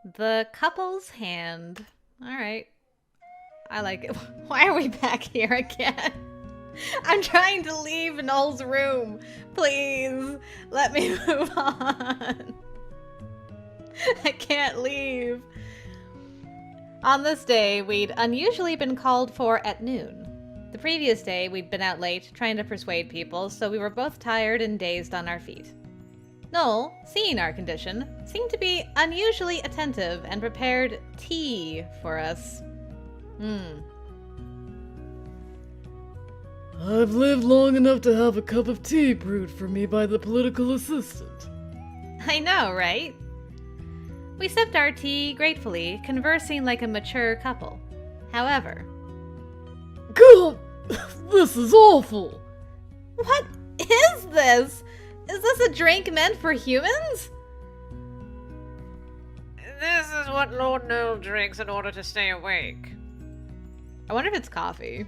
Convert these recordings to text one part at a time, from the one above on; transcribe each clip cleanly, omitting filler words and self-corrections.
The couple's hand. Alright. I like it. Why are we back here again? I'm trying to leave Noel's room. Please, let me move on. I can't leave. On this day, we'd unusually been called for at noon. The previous day, we'd been out late, trying to persuade people, so we were both tired and dazed on our feet. Noel, seeing our condition, seemed to be unusually attentive and prepared tea for us. I've lived long enough to have a cup of tea brewed for me by the political assistant. I know, right? We sipped our tea gratefully, conversing like a mature couple. However... God, this is awful! What is this? Is this a drink meant for humans? This is what Lord Noel drinks in order to stay awake. I wonder if it's coffee.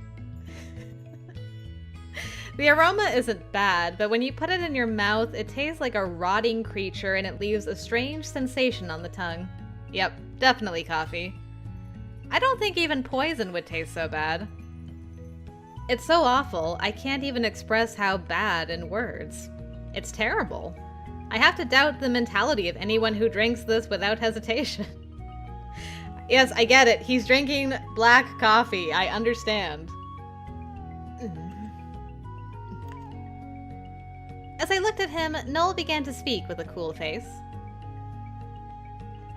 The aroma isn't bad, but when you put it in your mouth, it tastes like a rotting creature and it leaves a strange sensation on the tongue. Yep, definitely coffee. I don't think even poison would taste so bad. It's so awful, I can't even express how bad in words. It's terrible. I have to doubt the mentality of anyone who drinks this without hesitation. Yes, I get it. He's drinking black coffee. I understand. As I looked at him, Noel began to speak with a cool face.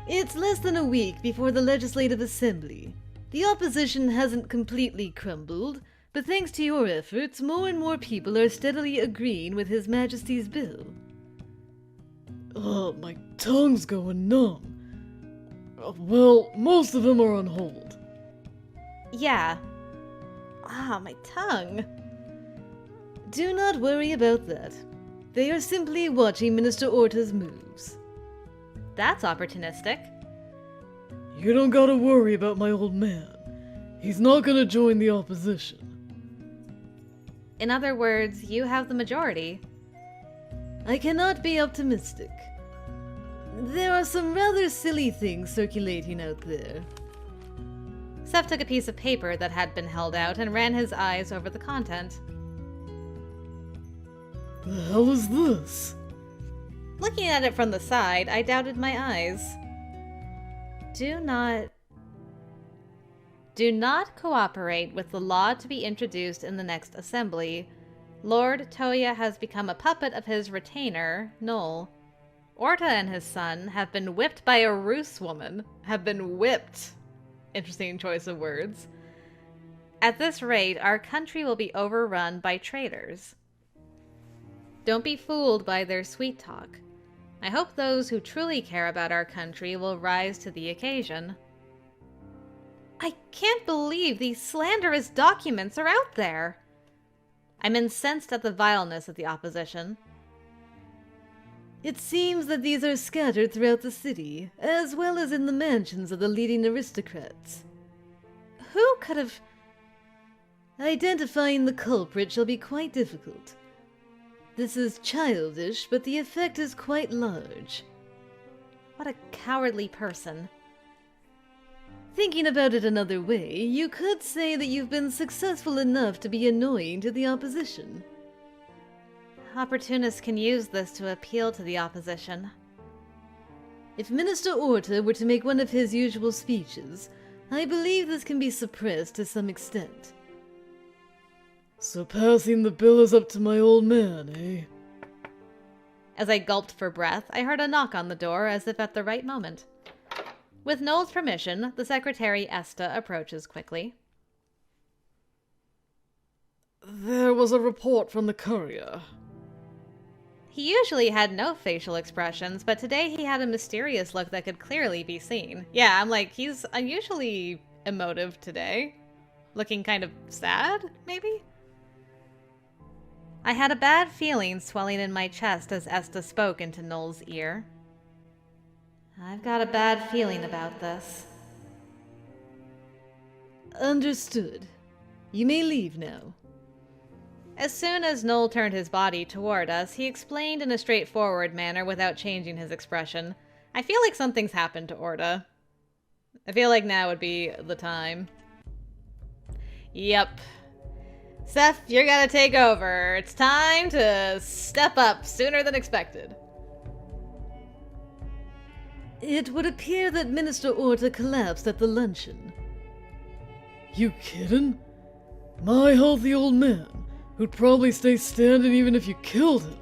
It's less than a week before the Legislative Assembly. The opposition hasn't completely crumbled, but thanks to your efforts, more and more people are steadily agreeing with His Majesty's bill. Oh, my tongue's going numb. Well, most of them are on hold. Yeah. My tongue. Do not worry about that. They are simply watching Minister Orta's moves. That's opportunistic. You don't gotta worry about my old man. He's not gonna join the opposition. In other words, you have the majority. I cannot be optimistic. There are some rather silly things circulating out there. Seth took a piece of paper that had been held out and ran his eyes over the content. The hell is this? Looking at it from the side, I doubted my eyes. Do not cooperate with the law to be introduced in the next assembly. Lord Toya has become a puppet of his retainer, Noel. Orta and his son have been whipped by a Roos woman. Have been whipped. Interesting choice of words. At this rate, our country will be overrun by traitors. Don't be fooled by their sweet talk. I hope those who truly care about our country will rise to the occasion. I can't believe these slanderous documents are out there. I'm incensed at the vileness of the opposition. It seems that these are scattered throughout the city, as well as in the mansions of the leading aristocrats. Who could have... Identifying the culprit shall be quite difficult. This is childish, but the effect is quite large. What a cowardly person. Thinking about it another way, you could say that you've been successful enough to be annoying to the opposition. Opportunists can use this to appeal to the opposition. If Minister Orta were to make one of his usual speeches, I believe this can be suppressed to some extent. So passing the bill is up to my old man, eh? As I gulped for breath, I heard a knock on the door as if at the right moment. With Noel's permission, the secretary Esta approaches quickly. There was a report from the courier. He usually had no facial expressions, but today he had a mysterious look that could clearly be seen. Yeah, I'm like, he's unusually emotive today. Looking kind of sad, maybe? I had a bad feeling swelling in my chest as Esta spoke into Noel's ear. I've got a bad feeling about this. Understood. You may leave now. As soon as Noel turned his body toward us, he explained in a straightforward manner without changing his expression. I feel like something's happened to Orta. I feel like now would be the time. Yep. Seth, you're gonna take over. It's time to step up sooner than expected. It would appear that Minister Orta collapsed at the luncheon. You kidding? My healthy old man, who'd probably stay standing even if you killed him.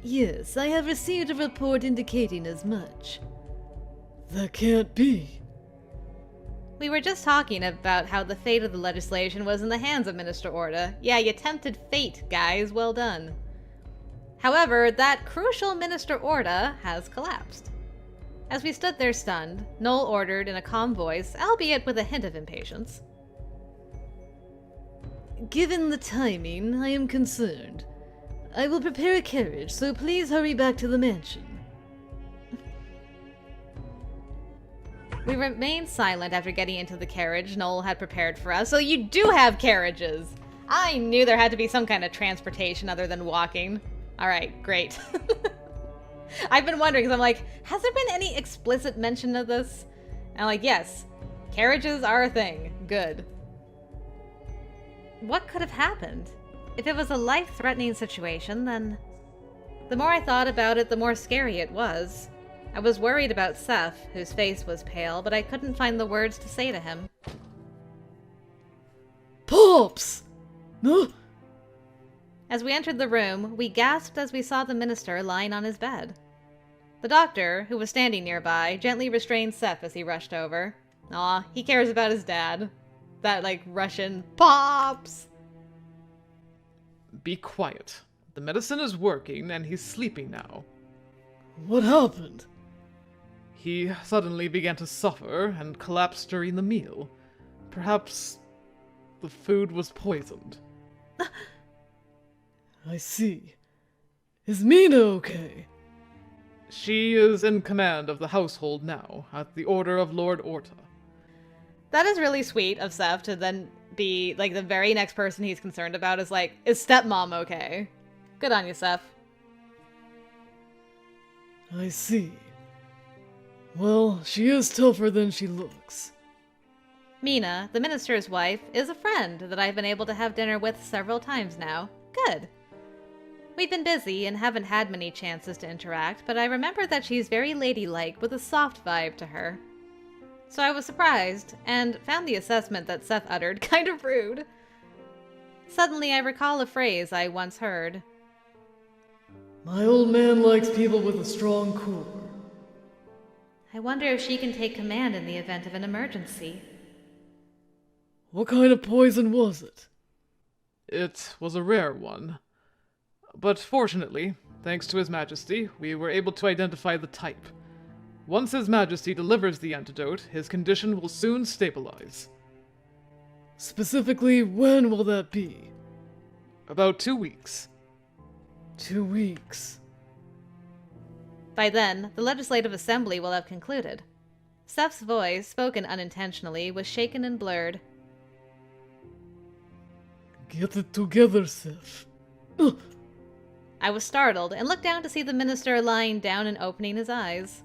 Yes, I have received a report indicating as much. That can't be. We were just talking about how the fate of the legislation was in the hands of Minister Orta. Yeah, you tempted fate, guys. Well done. However, that crucial Minister Orta has collapsed. As we stood there stunned, Noel ordered in a calm voice, albeit with a hint of impatience. Given the timing, I am concerned. I will prepare a carriage, so please hurry back to the mansion. We remained silent after getting into the carriage Noel had prepared for us. So you do have carriages! I knew there had to be some kind of transportation other than walking. Alright, great. I've been wondering, because I'm like, has there been any explicit mention of this? And I'm like, yes, carriages are a thing. Good. What could have happened? If it was a life-threatening situation, then... The more I thought about it, the more scary it was. I was worried about Seth, whose face was pale, but I couldn't find the words to say to him. Pops! No? As we entered the room, we gasped as we saw the minister lying on his bed. The doctor, who was standing nearby, gently restrained Seth as he rushed over. Aw, he cares about his dad. That, Russian Pops! Be quiet. The medicine is working, and he's sleeping now. What happened? He suddenly began to suffer and collapsed during the meal. Perhaps the food was poisoned. I see. Is Mina okay? She is in command of the household now, at the order of Lord Orta. That is really sweet of Seth to then be, the very next person he's concerned about is is stepmom okay? Good on you, Seth. I see. Well, she is tougher than she looks. Mina, the minister's wife, is a friend that I've been able to have dinner with several times now. Good. We've been busy and haven't had many chances to interact, but I remember that she's very ladylike with a soft vibe to her. So I was surprised, and found the assessment that Seth uttered kind of rude. Suddenly I recall a phrase I once heard. My old man likes people with a strong core. I wonder if she can take command in the event of an emergency. What kind of poison was it? It was a rare one. But fortunately, thanks to His Majesty, we were able to identify the type. Once His Majesty delivers the antidote, his condition will soon stabilize. Specifically, when will that be? About 2 weeks. 2 weeks. By then, the Legislative Assembly will have concluded. Seth's voice, spoken unintentionally, was shaken and blurred. Get it together, Seth. I was startled and looked down to see the minister lying down and opening his eyes.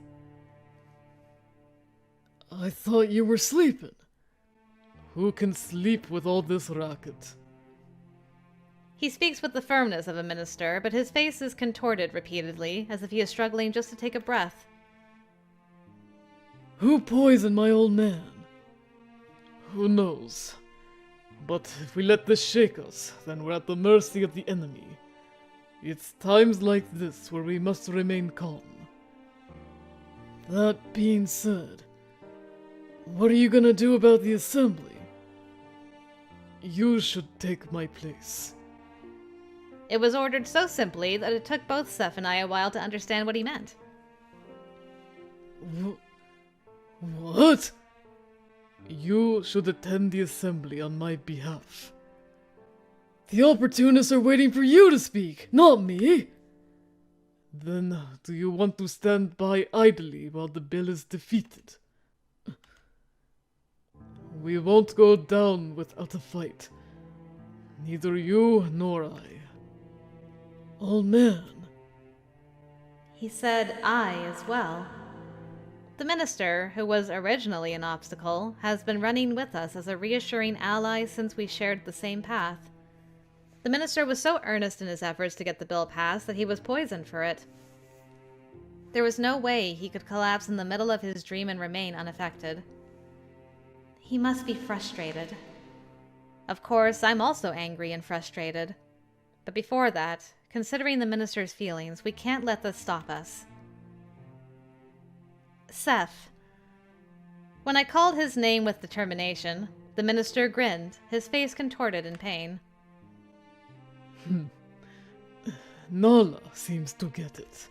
I thought you were sleeping. Who can sleep with all this racket? He speaks with the firmness of a minister, but his face is contorted repeatedly, as if he is struggling just to take a breath. Who poisoned my old man? Who knows? But if we let this shake us, then we're at the mercy of the enemy. It's times like this where we must remain calm. That being said, what are you gonna do about the assembly? You should take my place. It was ordered so simply that it took both Seth and I a while to understand what he meant. What? You should attend the assembly on my behalf. The opportunists are waiting for you to speak, not me. Then, do you want to stand by idly while the bill is defeated? We won't go down without a fight. Neither you nor I. Old man. He said I as well. The minister, who was originally an obstacle, has been running with us as a reassuring ally since we shared the same path. The minister was so earnest in his efforts to get the bill passed that he was poisoned for it. There was no way he could collapse in the middle of his dream and remain unaffected. He must be frustrated. Of course, I'm also angry and frustrated. But before that, considering the minister's feelings, we can't let this stop us. CEF. When I called his name with determination, the minister grinned, his face contorted in pain. Naala seems to get it.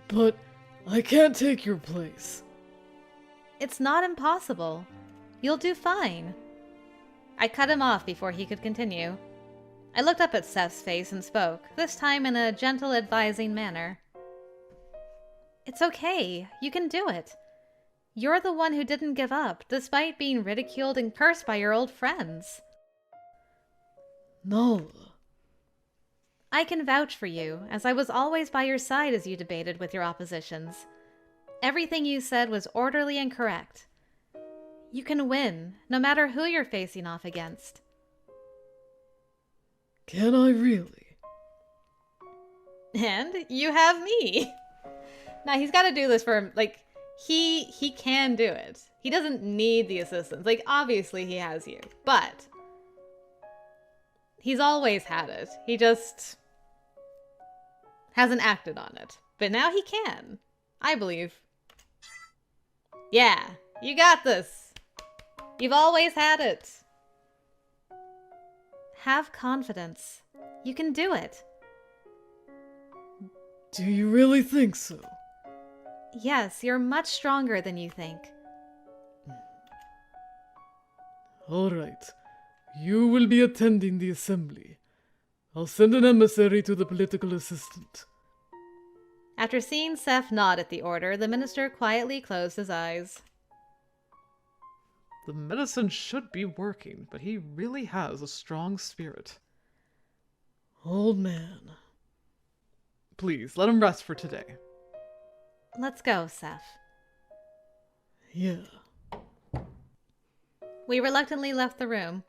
But I can't take your place. It's not impossible. You'll do fine. I cut him off before he could continue. I looked up at Seth's face and spoke, this time in a gentle, advising manner. It's okay. You can do it. You're the one who didn't give up, despite being ridiculed and cursed by your old friends. Naala. I can vouch for you, as I was always by your side as you debated with your oppositions. Everything you said was orderly and correct. You can win, no matter who you're facing off against. Can I really? And you have me. Now, he's got to do this for, he can do it. He doesn't need the assistance. Obviously he has you. But he's always had it. He just hasn't acted on it. But now he can. I believe. Yeah, you got this. You've always had it. Have confidence. You can do it. Do you really think so? Yes, you're much stronger than you think. All right. You will be attending the assembly. I'll send an emissary to the political assistant. After seeing Seth nod at the order, the minister quietly closed his eyes. The medicine should be working, but he really has a strong spirit. Old man. Please, let him rest for today. Let's go, Seth. Yeah. We reluctantly left the room.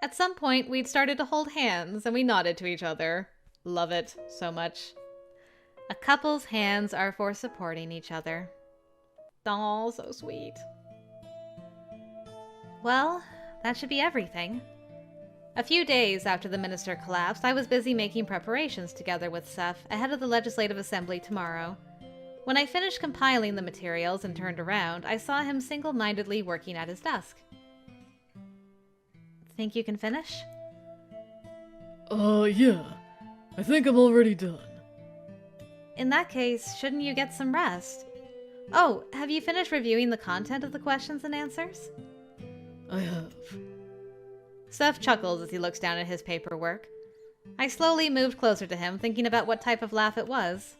At some point, we'd started to hold hands, and we nodded to each other. Love it so much. A couple's hands are for supporting each other. Aw, so sweet. Well, that should be everything. A few days after the minister collapsed, I was busy making preparations together with Seth ahead of the Legislative Assembly tomorrow. When I finished compiling the materials and turned around, I saw him single-mindedly working at his desk. Think you can finish? Yeah. I think I'm already done. In that case, shouldn't you get some rest? Oh, have you finished reviewing the content of the questions and answers? I have. Seth chuckles as he looks down at his paperwork. I slowly moved closer to him, thinking about what type of laugh it was.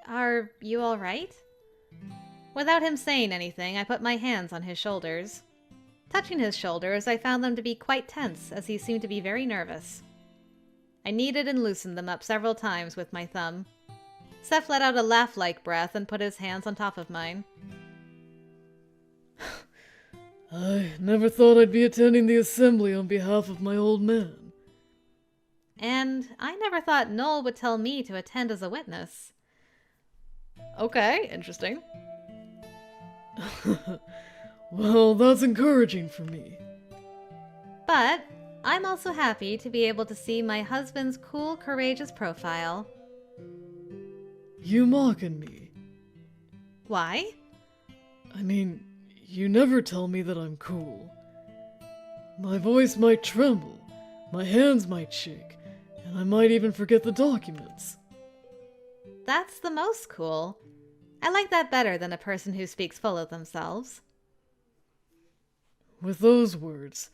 Are you all right? Without him saying anything, I put my hands on his shoulders. Touching his shoulders, I found them to be quite tense, as he seemed to be very nervous. I kneaded and loosened them up several times with my thumb. Seth let out a laugh-like breath and put his hands on top of mine. I never thought I'd be attending the assembly on behalf of my old man. And I never thought Noel would tell me to attend as a witness. Okay, interesting. Well, that's encouraging for me. But I'm also happy to be able to see my husband's cool, courageous profile. You mocking me. Why? I mean, you never tell me that I'm cool. My voice might tremble, my hands might shake, and I might even forget the documents. That's the most cool. I like that better than a person who speaks full of themselves. With those words,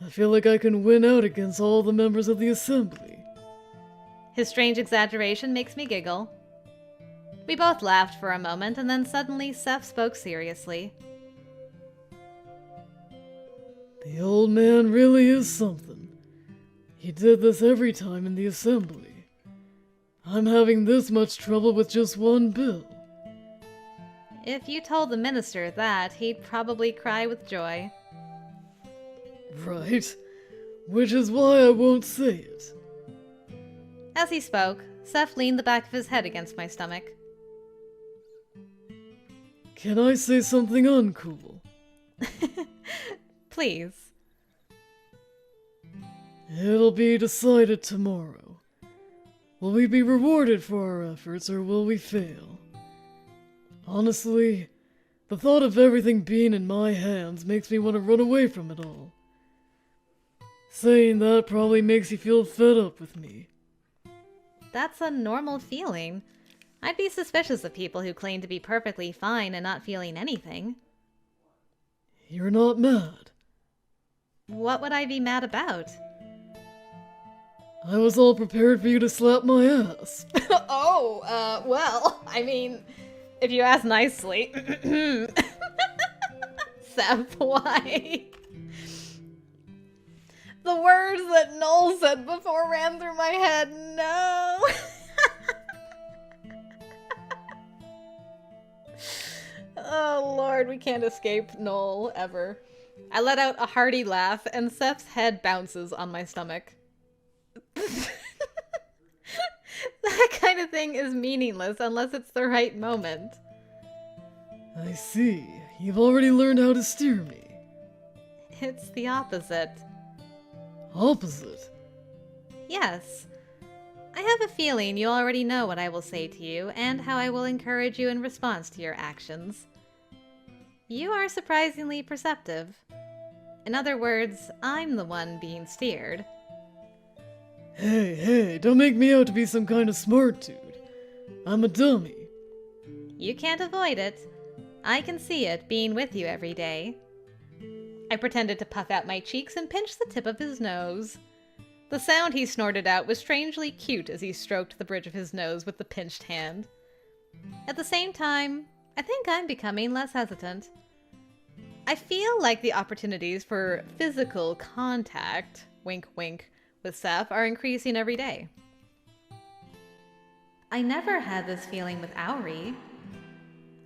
I feel like I can win out against all the members of the assembly. His strange exaggeration makes me giggle. We both laughed for a moment, and then suddenly Seth spoke seriously. The old man really is something. He did this every time in the assembly. I'm having this much trouble with just one bill. If you told the minister that, he'd probably cry with joy. Right. Which is why I won't say it. As he spoke, Seth leaned the back of his head against my stomach. Can I say something uncool? Please. It'll be decided tomorrow. Will we be rewarded for our efforts, or will we fail? Honestly, the thought of everything being in my hands makes me want to run away from it all. Saying that probably makes you feel fed up with me. That's a normal feeling. I'd be suspicious of people who claim to be perfectly fine and not feeling anything. You're not mad. What would I be mad about? I was all prepared for you to slap my ass. Well, I mean, if you ask nicely. Seth, why? The words that Noel said before ran through my head. No! Oh, Lord, we can't escape Noel, ever. I let out a hearty laugh, and Seth's head bounces on my stomach. That kind of thing is meaningless unless it's the right moment. I see. You've already learned how to steer me. It's the opposite. Opposite? Yes. I have a feeling you already know what I will say to you and how I will encourage you in response to your actions. You are surprisingly perceptive. In other words, I'm the one being steered. Hey, don't make me out to be some kind of smart dude. I'm a dummy. You can't avoid it. I can see it being with you every day. I pretended to puff out my cheeks and pinch the tip of his nose. The sound he snorted out was strangely cute as he stroked the bridge of his nose with the pinched hand. At the same time, I think I'm becoming less hesitant. I feel like the opportunities for physical contact, wink wink, with Seth are increasing every day. I never had this feeling with Auri.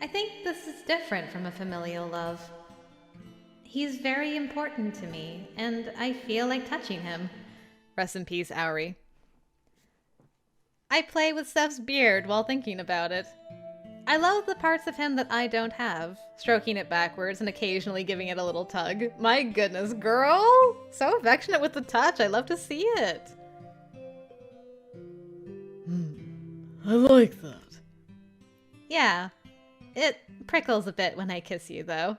I think this is different from a familial love. He's very important to me, and I feel like touching him. Rest in peace, Auri. I play with Seth's beard while thinking about it. I love the parts of him that I don't have, stroking it backwards and occasionally giving it a little tug. My goodness, girl! So affectionate with the touch, I love to see it. I like that. Yeah, it prickles a bit when I kiss you, though.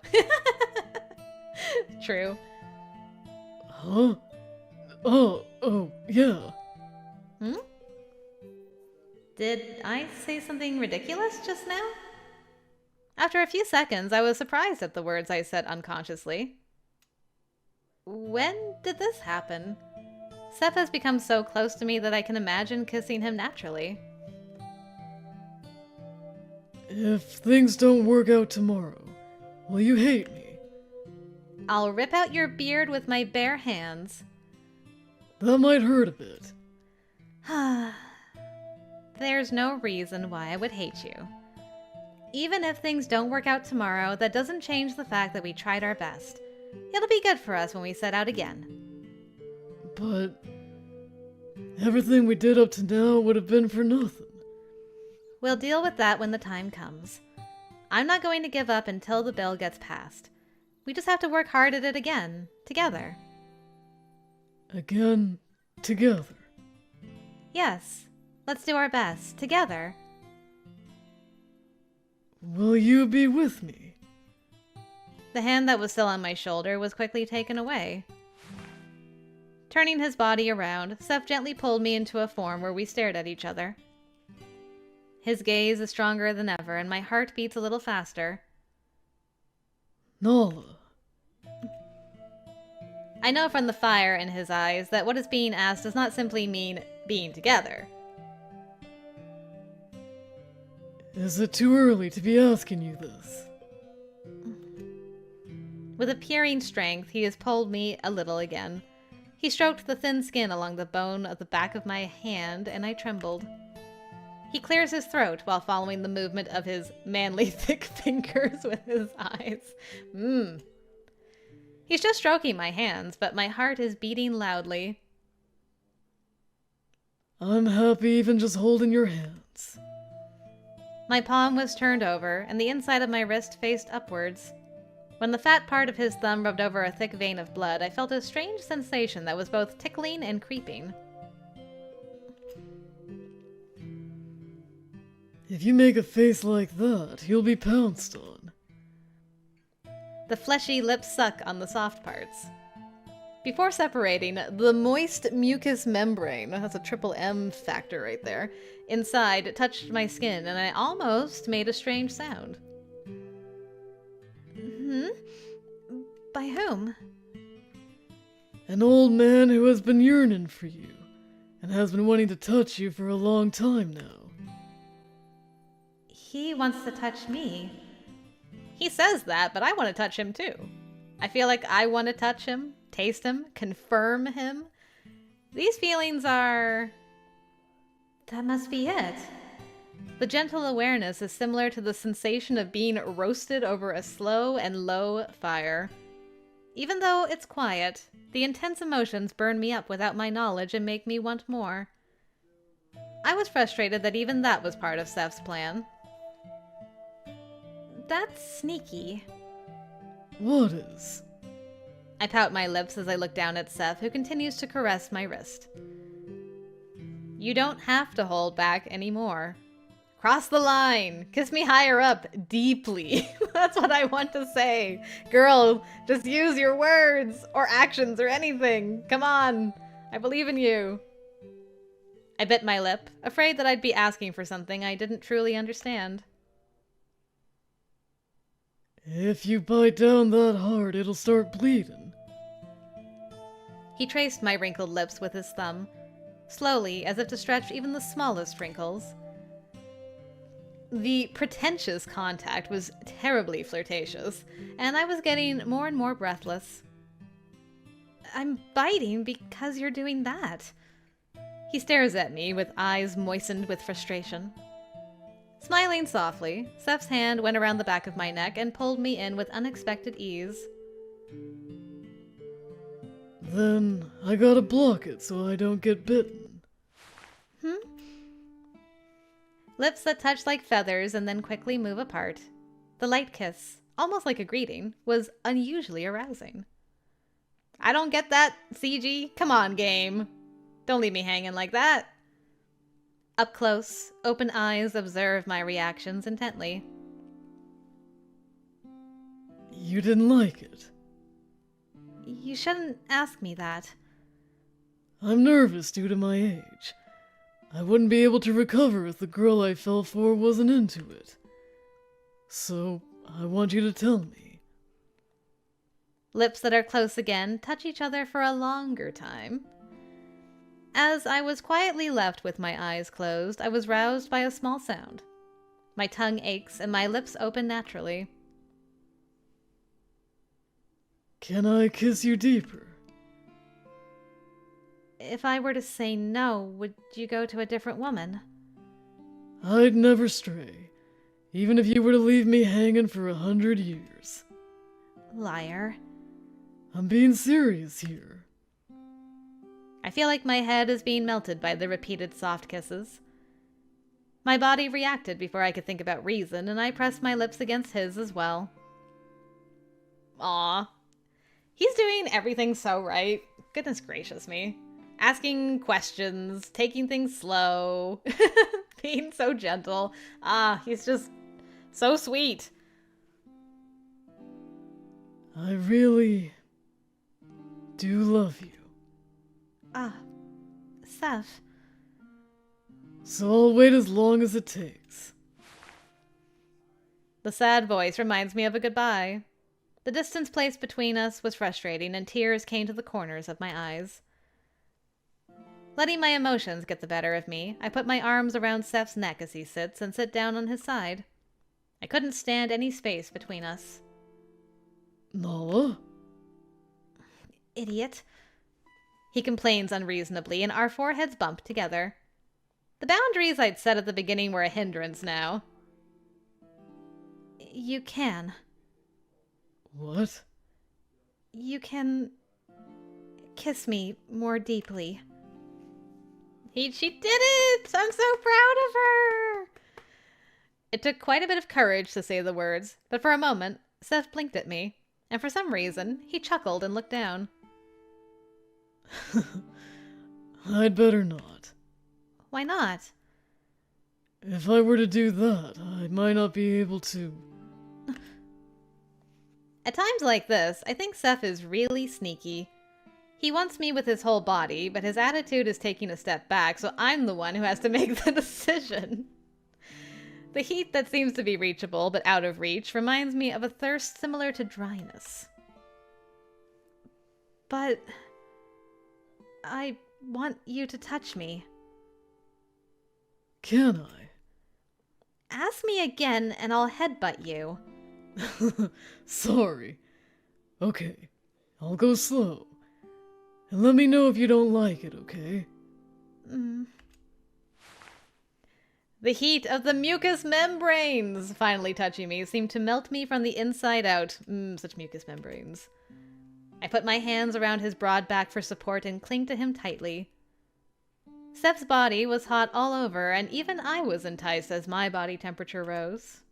True. Huh? Oh, yeah. Did I say something ridiculous just now? After a few seconds, I was surprised at the words I said unconsciously. When did this happen? Seth has become so close to me that I can imagine kissing him naturally. If things don't work out tomorrow, will you hate me? I'll rip out your beard with my bare hands. That might hurt a bit. There's no reason why I would hate you. Even if things don't work out tomorrow, that doesn't change the fact that we tried our best. It'll be good for us when we set out again. But everything we did up to now would have been for nothing. We'll deal with that when the time comes. I'm not going to give up until the bill gets passed. We just have to work hard at it again, together. Again, together. Yes, let's do our best, together. Will you be with me? The hand that was still on my shoulder was quickly taken away. Turning his body around, Seth gently pulled me into a form where we stared at each other. His gaze is stronger than ever, and my heart beats a little faster. Naala. I know from the fire in his eyes that what is being asked does not simply mean being together. Is it too early to be asking you this? With appearing strength, he has pulled me a little again. He stroked the thin skin along the bone of the back of my hand, and I trembled. He clears his throat while following the movement of his manly thick fingers with his eyes. He's just stroking my hands, but my heart is beating loudly. I'm happy even just holding your hands. My palm was turned over, and the inside of my wrist faced upwards. When the fat part of his thumb rubbed over a thick vein of blood, I felt a strange sensation that was both tickling and creeping. If you make a face like that, you'll be pounced on. The fleshy lips suck on the soft parts. Before separating, the moist mucous membrane, that's a triple M factor right there, inside touched my skin, and I almost made a strange sound. By whom? An old man who has been yearning for you, and has been wanting to touch you for a long time now. He wants to touch me. He says that, but I want to touch him too. I feel like I want to touch him, taste him, confirm him. These feelings are... That must be it. The gentle awareness is similar to the sensation of being roasted over a slow and low fire. Even though it's quiet, the intense emotions burn me up without my knowledge and make me want more. I was frustrated that even that was part of Seth's plan. That's sneaky. What is? I pout my lips as I look down at Seth, who continues to caress my wrist. You don't have to hold back anymore. Cross the line! Kiss me higher up, deeply. That's what I want to say. Girl, just use your words, or actions, or anything. Come on, I believe in you. I bit my lip, afraid that I'd be asking for something I didn't truly understand. If you bite down that hard, it'll start bleeding. He traced my wrinkled lips with his thumb, slowly, as if to stretch even the smallest wrinkles. The pretentious contact was terribly flirtatious, and I was getting more and more breathless. I'm biting because you're doing that. He stares at me with eyes moistened with frustration. Smiling softly, Seth's hand went around the back of my neck and pulled me in with unexpected ease. Then I gotta block it so I don't get bitten. Lips that touch like feathers and then quickly move apart. The light kiss, almost like a greeting, was unusually arousing. I don't get that, CG. Come on, game. Don't leave me hanging like that. Up close, open eyes observe my reactions intently. You didn't like it? You shouldn't ask me that. I'm nervous due to my age. I wouldn't be able to recover if the girl I fell for wasn't into it. So, I want you to tell me. Lips that are close again touch each other for a longer time. As I was quietly left with my eyes closed, I was roused by a small sound. My tongue aches and my lips open naturally. Can I kiss you deeper? If I were to say no, would you go to a different woman? I'd never stray, even if you were to leave me hanging for 100 years. Liar. I'm being serious here. I feel like my head is being melted by the repeated soft kisses. My body reacted before I could think about reason, and I pressed my lips against his as well. Aw. He's doing everything so right. Goodness gracious me. Asking questions, taking things slow, being so gentle. He's just so sweet. I really do love you. Seth. So I'll wait as long as it takes. The sad voice reminds me of a goodbye. The distance placed between us was frustrating, and tears came to the corners of my eyes. Letting my emotions get the better of me, I put my arms around Seth's neck as he sits and sit down on his side. I couldn't stand any space between us. Naala? Idiot. He complains unreasonably, and our foreheads bump together. The boundaries I'd set at the beginning were a hindrance now. You can. What? You can kiss me more deeply. She did it! I'm so proud of her! It took quite a bit of courage to say the words, but for a moment, Seth blinked at me, and for some reason, he chuckled and looked down. I'd better not. Why not? If I were to do that, I might not be able to... At times like this, I think Seth is really sneaky. He wants me with his whole body, but his attitude is taking a step back, so I'm the one who has to make the decision. The heat that seems to be reachable, but out of reach, reminds me of a thirst similar to dryness. But... I want you to touch me. Can I? Ask me again, and I'll headbutt you. Sorry. Okay, I'll go slow. And let me know if you don't like it, okay? The heat of the mucous membranes finally touching me seemed to melt me from the inside out. Such mucous membranes. I put my hands around his broad back for support and clinged to him tightly. Seth's body was hot all over, and even I was enticed as my body temperature rose.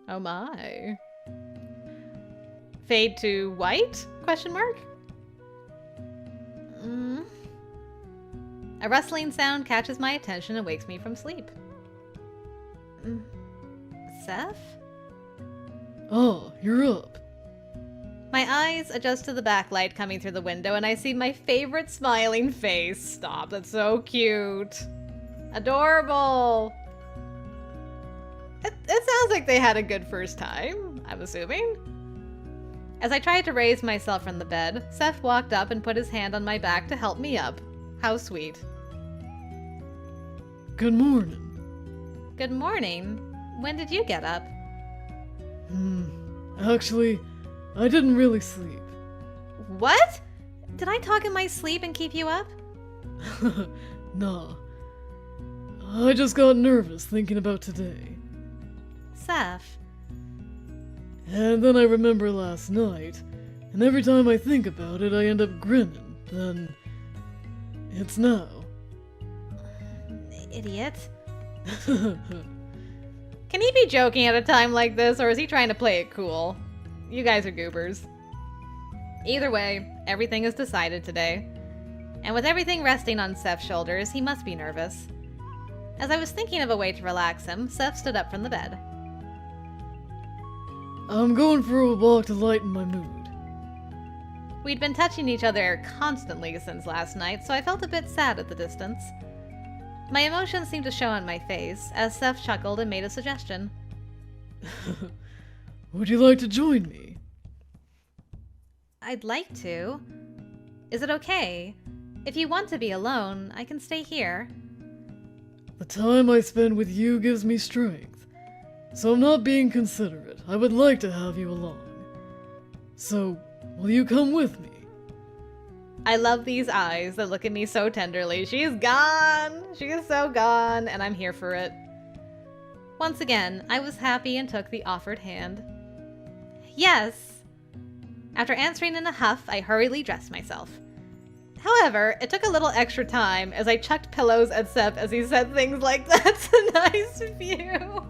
Oh my. Fade to white? Question mark? A rustling sound catches my attention and wakes me from sleep. Seth? Oh, you're up. My eyes adjust to the backlight coming through the window, and I see my favorite smiling face. Stop, that's so cute. Adorable. It sounds like they had a good first time, I'm assuming. As I tried to raise myself from the bed, Seth walked up and put his hand on my back to help me up. How sweet. Good morning. Good morning. When did you get up? Actually, I didn't really sleep. What? Did I talk in my sleep and keep you up? Nah. I just got nervous thinking about today. Seth. And then I remember last night, and every time I think about it, I end up grinning. Then... it's now. Idiot. Can he be joking at a time like this, or is he trying to play it cool? You guys are goobers. Either way, everything is decided today. And with everything resting on Seth's shoulders, he must be nervous. As I was thinking of a way to relax him, Seth stood up from the bed. I'm going for a walk to lighten my mood. We'd been touching each other constantly since last night, so I felt a bit sad at the distance. My emotions seemed to show on my face, as Seth chuckled and made a suggestion. Would you like to join me? I'd like to. Is it okay? If you want to be alone, I can stay here. The time I spend with you gives me strength, so I'm not being considerate. I would like to have you along. So, will you come with me? I love these eyes that look at me so tenderly. She's gone! She is so gone, and I'm here for it. Once again, I was happy and took the offered hand. Yes! After answering in a huff, I hurriedly dressed myself. However, it took a little extra time as I chucked pillows at Seth as he said things like, "That's a nice view."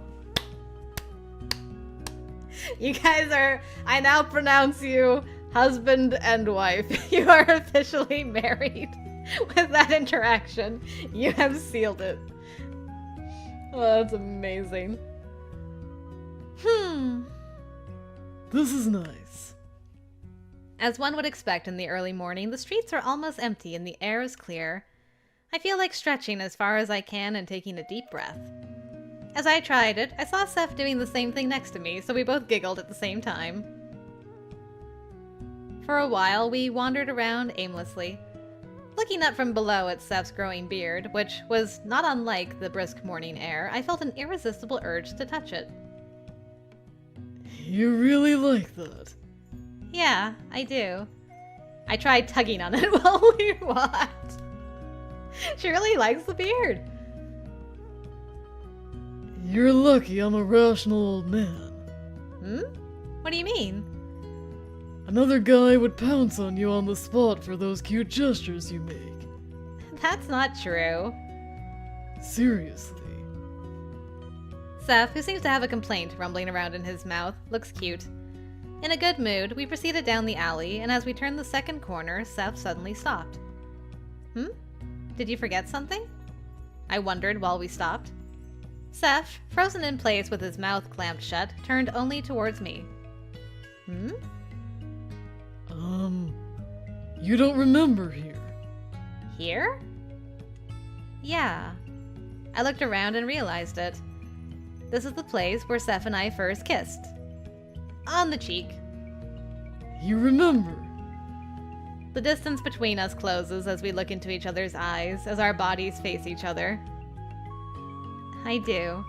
You guys are, I now pronounce you husband and wife. You are officially married. With that interaction, you have sealed it. Oh, that's amazing. This is nice. As one would expect in the early morning, the streets are almost empty and the air is clear. I feel like stretching as far as I can and taking a deep breath. As I tried it, I saw Seth doing the same thing next to me, so we both giggled at the same time. For a while, we wandered around aimlessly. Looking up from below at Seth's growing beard, which was not unlike the brisk morning air, I felt an irresistible urge to touch it. You really like that? Yeah, I do. I tried tugging on it while we walked. She really likes the beard. You're lucky I'm a rational old man. Hmm? What do you mean? Another guy would pounce on you on the spot for those cute gestures you make. That's not true. Seriously. Seth, who seems to have a complaint rumbling around in his mouth, looks cute. In a good mood, we proceeded down the alley, and as we turned the second corner, Seth suddenly stopped. Hmm? Did you forget something? I wondered while we stopped. Seth, frozen in place with his mouth clamped shut, turned only towards me. Hmm? You don't remember here. Here? Yeah. I looked around and realized it. This is the place where Seth and I first kissed. On the cheek. You remember? The distance between us closes as we look into each other's eyes, as our bodies face each other. I do.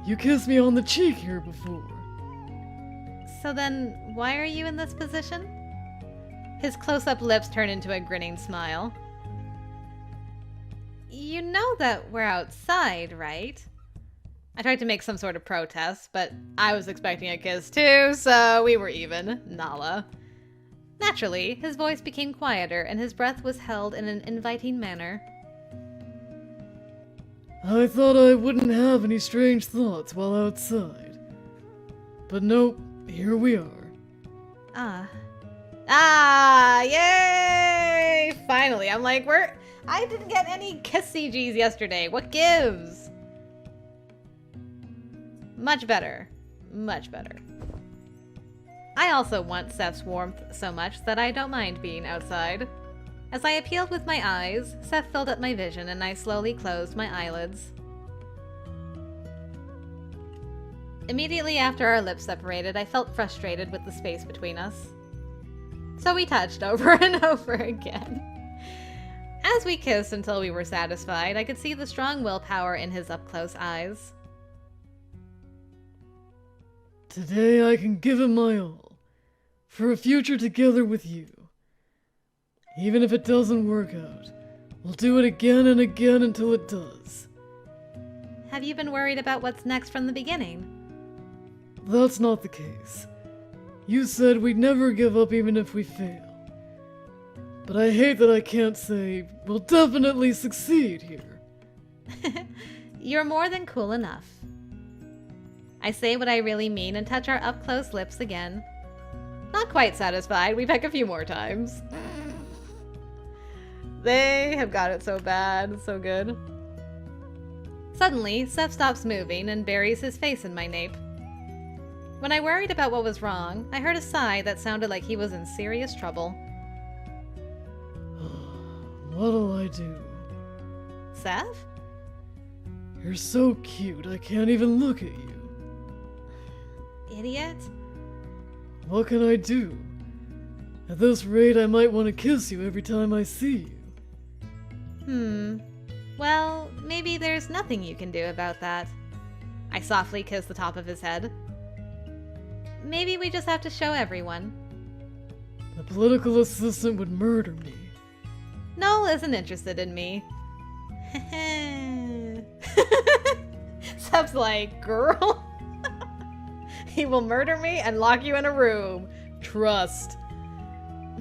You kissed me on the cheek here before. So then, why are you in this position? His close-up lips turn into a grinning smile. You know that we're outside, right? I tried to make some sort of protest, but I was expecting a kiss too, so we were even. Naala. Naturally, his voice became quieter and his breath was held in an inviting manner. I thought I wouldn't have any strange thoughts while outside. But nope, here we are. Yay! Finally, I'm like, I didn't get any kiss CGs yesterday. What gives? Much better. Much better. I also want Seth's warmth so much that I don't mind being outside. As I appealed with my eyes, Seth filled up my vision and I slowly closed my eyelids. Immediately after our lips separated, I felt frustrated with the space between us. So we touched over and over again. As we kissed until we were satisfied, I could see the strong willpower in his up-close eyes. Today I can give it my all, for a future together with you. Even if it doesn't work out, we'll do it again and again until it does. Have you been worried about what's next from the beginning? That's not the case. You said we'd never give up even if we fail. But I hate that I can't say, we'll definitely succeed here. You're more than cool enough. I say what I really mean and touch our up-close lips again. Not quite satisfied, we peck a few more times. They have got it so bad, so good. Suddenly, Seth stops moving and buries his face in my nape. When I worried about what was wrong, I heard a sigh that sounded like he was in serious trouble. What'll I do? Seth? You're so cute, I can't even look at you. Idiot? What can I do? At this rate, I might want to kiss you every time I see you. Well, maybe there's nothing you can do about that. I softly kissed the top of his head. Maybe we just have to show everyone. The political assistant would murder me. Noel isn't interested in me. Seb's like, girl. He will murder me and lock you in a room. Trust.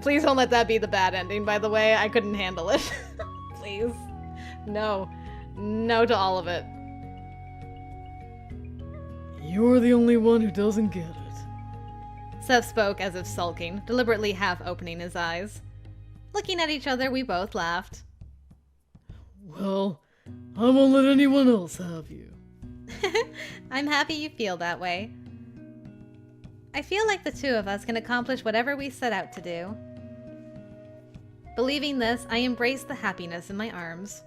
Please don't let that be the bad ending, by the way. I couldn't handle it. Please. No. No to all of it. You're the only one who doesn't get it. Seth spoke as if sulking, deliberately half opening his eyes. Looking at each other, we both laughed. Well, I won't let anyone else have you. I'm happy you feel that way. I feel like the two of us can accomplish whatever we set out to do. Believing this, I embraced the happiness in my arms.